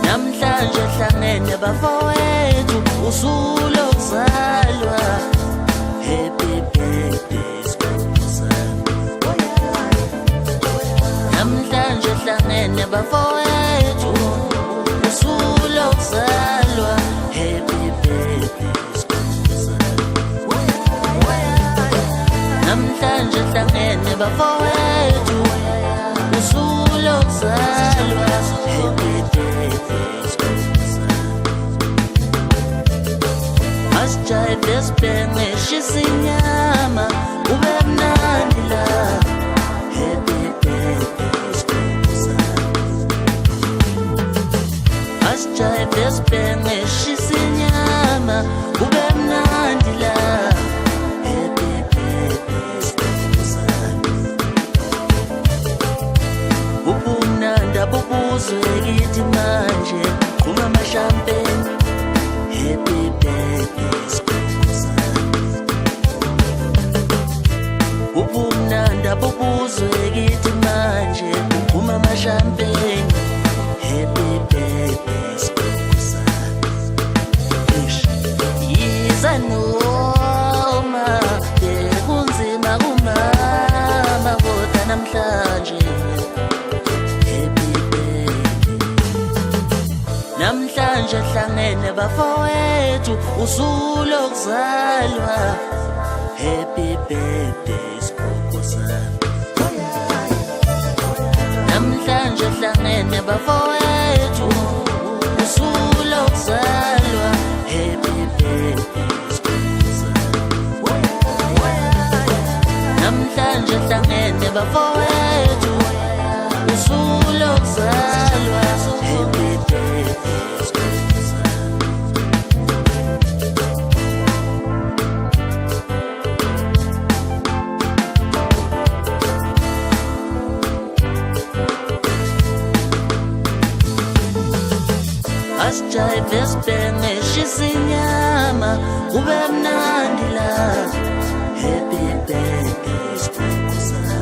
Namhlanje hlangene bafowethu usuku lokuzalwa. Happy birthday Skhosana. Namhlanje hlangene bafowethu usuku lokuzalwa. Happy birthday Skhosana. Namhlanje hlangene bafowethu usuku lokuzalwa. Happy birthday Skhosana. Asijayive sibhenge shisa inyama ube mnandi la. Happy birthday Skhosana. Asijayive sibhenge shisa inyama ube mnandi la. Happy birthday Skhosana. Ubumnanda bubuzwe kithi manje qhuma amashampeni. Happy birthday Skhosana. Ubumnanda bubuzwe kithi manje qhuma amashampeni. Happy birthday Skhosana. Yiza noma bekunzima kumama kodwa namhlanje. Namhlanje hlangene bafowethu usuku lokuzalwa. Happy birthday Skhosana. Namhlanje hlangene bafowethu usuku lokuzalwa. Happy birthday Skhosana. Namhlanje hlangene bafowethu usuku lokuzalwa. Happy birthday Skhosana. Asijayive sibhenge shisa inyama ube mnandi la. Happy birthday Skhosana.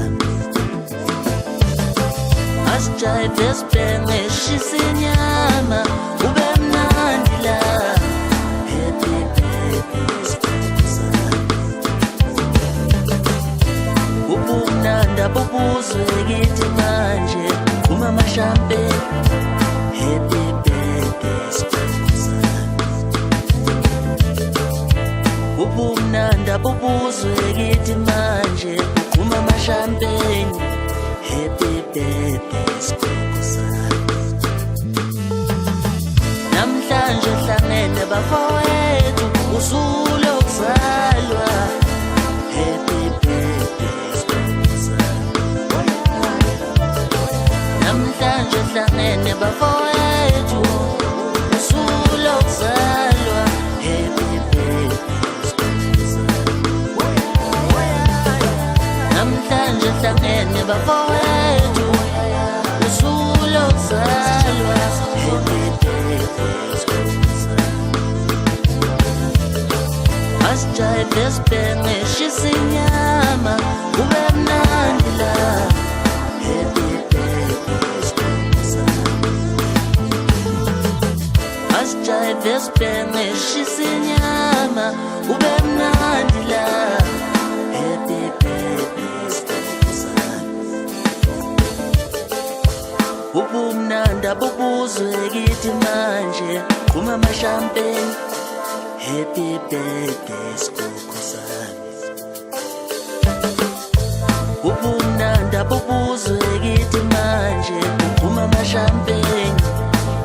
Asijayive sibhenge shisa inyama ube mnandi la. Happy birthday Skhosana. Ubumnanda bubuzwe kithi manje qhuma amashampeni. Happy birthday Skhosana. Ubumnanda bubuzwe kithi manje qhuma amashampeni. Happy birthday Skhosana. Namhlanje hlangene bafowethu usuku lokuzalwa. Happy birthday Skhosana. Namhlanje hlangene bafowethu usuku lokuzalwa. Happy birthday Skhosana. Namhlanje hlangene bafowethu usuku lokuzalwa. Happy birthday Skhosana. Asijayive sibhenge shisa inyama ube mnandi la. Happy birthday Skhosana. Asijayive sibhenge shisa inyama ube mnandi la. Happy birthday Skhosana. Ubumnanda bubuzwe kithi manje qhuma amashampeni. Happy birthday Skhosana. Ubumnanda bubuzwe kithi manje qhuma amashampeni.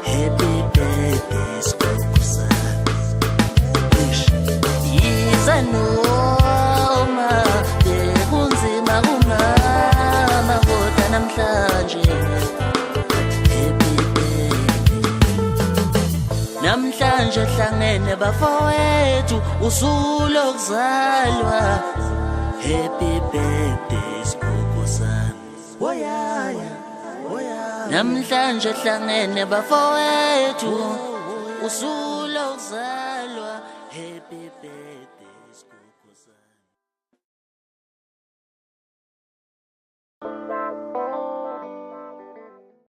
Happy birthday Skhosana. Yiza noma bekunzima kumama kodwa namhlanje. Happy birthday. Namhlanje hlangene bafowethu usuku lokuzalwa. Happy birthday Skhosana. Namhlanje hlangene bafowethu usuku lokuzalwa. Happy birthday.